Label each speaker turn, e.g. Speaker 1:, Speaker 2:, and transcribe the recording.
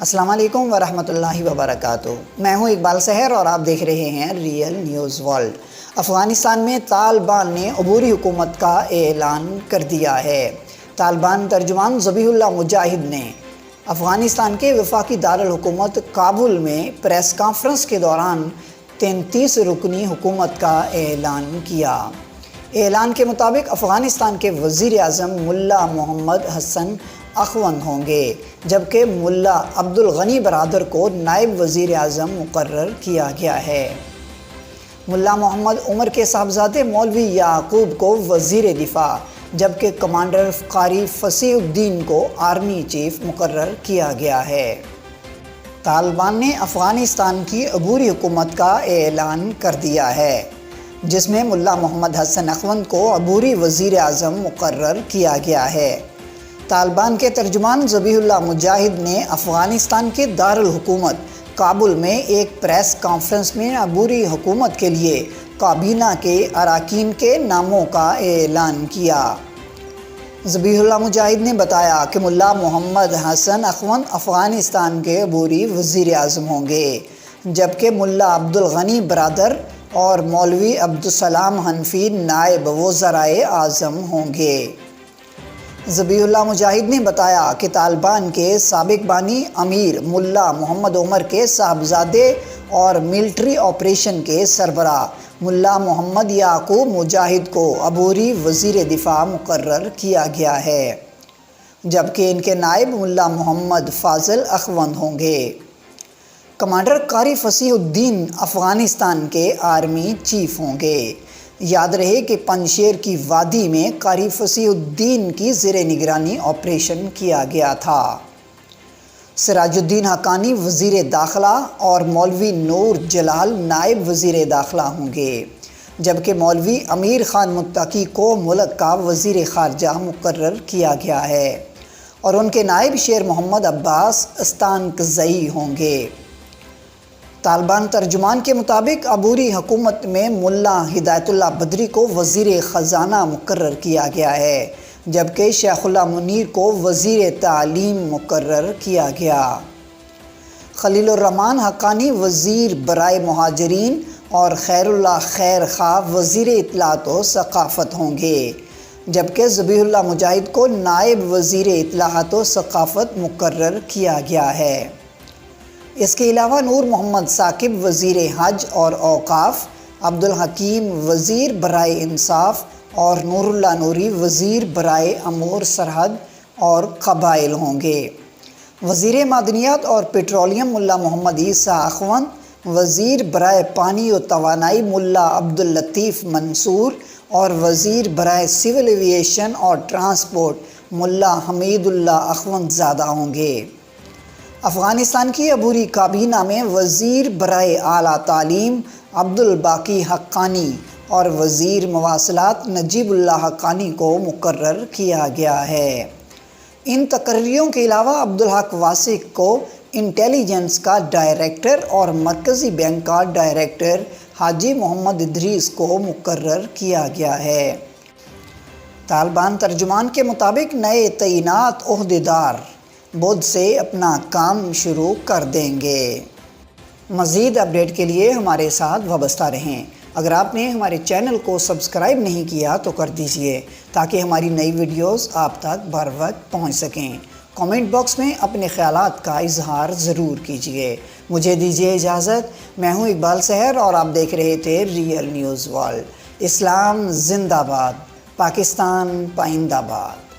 Speaker 1: السلام علیکم ورحمۃ اللہ وبرکاتہ۔ میں ہوں اقبال سحر اور آپ دیکھ رہے ہیں ریئل نیوز ورلڈ۔ افغانستان میں طالبان نے عبوری حکومت کا اعلان کر دیا ہے۔ طالبان ترجمان ذبیح اللہ مجاہد نے افغانستان کے وفاقی دارالحکومت کابل میں پریس کانفرنس کے دوران 33 رکنی حکومت کا اعلان کیا۔ اعلان کے مطابق افغانستان کے وزیر اعظم ملا محمد حسن اخوند ہوں گے، جبکہ ملا عبدالغنی برادر کو نائب وزیر اعظم مقرر کیا گیا ہے۔ ملا محمد عمر کے صاحبزادے مولوی یعقوب کو وزیر دفاع، جبکہ کمانڈر قاری فصیح الدین کو آرمی چیف مقرر کیا گیا ہے۔ طالبان نے افغانستان کی عبوری حکومت کا اعلان کر دیا ہے، جس میں ملا محمد حسن اخوند کو عبوری وزیر اعظم مقرر کیا گیا ہے۔ طالبان کے ترجمان ذبیح اللہ مجاہد نے افغانستان کے دارالحکومت کابل میں ایک پریس کانفرنس میں عبوری حکومت کے لیے کابینہ کے اراکین کے ناموں کا اعلان کیا۔ ذبیح اللہ مجاہد نے بتایا کہ ملا محمد حسن اخوند افغانستان کے عبوری وزیر اعظم ہوں گے، جبکہ ملا عبدالغنی برادر اور مولوی عبدالسلام حنفی نائب وزرائے اعظم ہوں گے۔ ذبیح اللہ مجاہد نے بتایا کہ طالبان کے سابق بانی امیر ملا محمد عمر کے صاحبزادے اور ملٹری آپریشن کے سربراہ ملا محمد یعقوب مجاہد کو عبوری وزیر دفاع مقرر کیا گیا ہے، جبکہ ان کے نائب ملا محمد فاضل اخوند ہوں گے۔ کمانڈر قاری فصیح الدین افغانستان کے آرمی چیف ہوں گے۔ یاد رہے کہ پنجشیر کی وادی میں قاری فصیح الدین کی زیر نگرانی آپریشن کیا گیا تھا۔ سراج الدین حقانی وزیر داخلہ اور مولوی نور جلال نائب وزیر داخلہ ہوں گے، جبکہ مولوی امیر خان متقی کو ملک کا وزیر خارجہ مقرر کیا گیا ہے اور ان کے نائب شیر محمد عباس استانکزئی ہوں گے۔ طالبان ترجمان کے مطابق عبوری حکومت میں ملا ہدایت اللہ بدری کو وزیر خزانہ مقرر کیا گیا ہے، جبکہ شیخ اللہ منیر کو وزیر تعلیم مقرر کیا گیا۔ خلیل الرحمن حقانی وزیر برائے مہاجرین اور خیر اللہ خیر خواہ وزیر اطلاعات و ثقافت ہوں گے، جبکہ ذبیح اللہ مجاہد کو نائب وزیر اطلاعات و ثقافت مقرر کیا گیا ہے۔ اس کے علاوہ نور محمد ثاقب وزیر حج اور اوقاف، عبدالحکیم وزیر برائے انصاف اور نور اللہ نوری وزیر برائے امور سرحد اور قبائل ہوں گے۔ وزیر معدنیات اور پیٹرولیم ملا محمد عیسیٰ اخوند، وزیر برائے پانی و توانائی ملا عبداللطیف منصور اور وزیر برائے سول ایویشن اور ٹرانسپورٹ ملا حمید اللہ اخوند زادہ ہوں گے۔ افغانستان کی عبوری کابینہ میں وزیر برائے اعلیٰ تعلیم عبدالباقی حقانی اور وزیر مواصلات نجیب اللہ حقانی کو مقرر کیا گیا ہے۔ ان تقرریوں کے علاوہ عبدالحق واسق کو انٹیلیجنس کا ڈائریکٹر اور مرکزی بینک کا ڈائریکٹر حاجی محمد ادریس کو مقرر کیا گیا ہے۔ طالبان ترجمان کے مطابق نئے تعینات عہدیدار بدھ سے اپنا کام شروع کر دیں گے۔ مزید اپڈیٹ کے لیے ہمارے ساتھ وابستہ رہیں۔ اگر آپ نے ہمارے چینل کو سبسکرائب نہیں کیا تو کر دیجئے تاکہ ہماری نئی ویڈیوز آپ تک بر وقت پہنچ سکیں۔ کامنٹ باکس میں اپنے خیالات کا اظہار ضرور کیجئے۔ مجھے دیجئے اجازت۔ میں ہوں اقبال سحر اور آپ دیکھ رہے تھے ریئل نیوز ورلڈ۔ اسلام زندہ باد، پاکستان پائندہ باد۔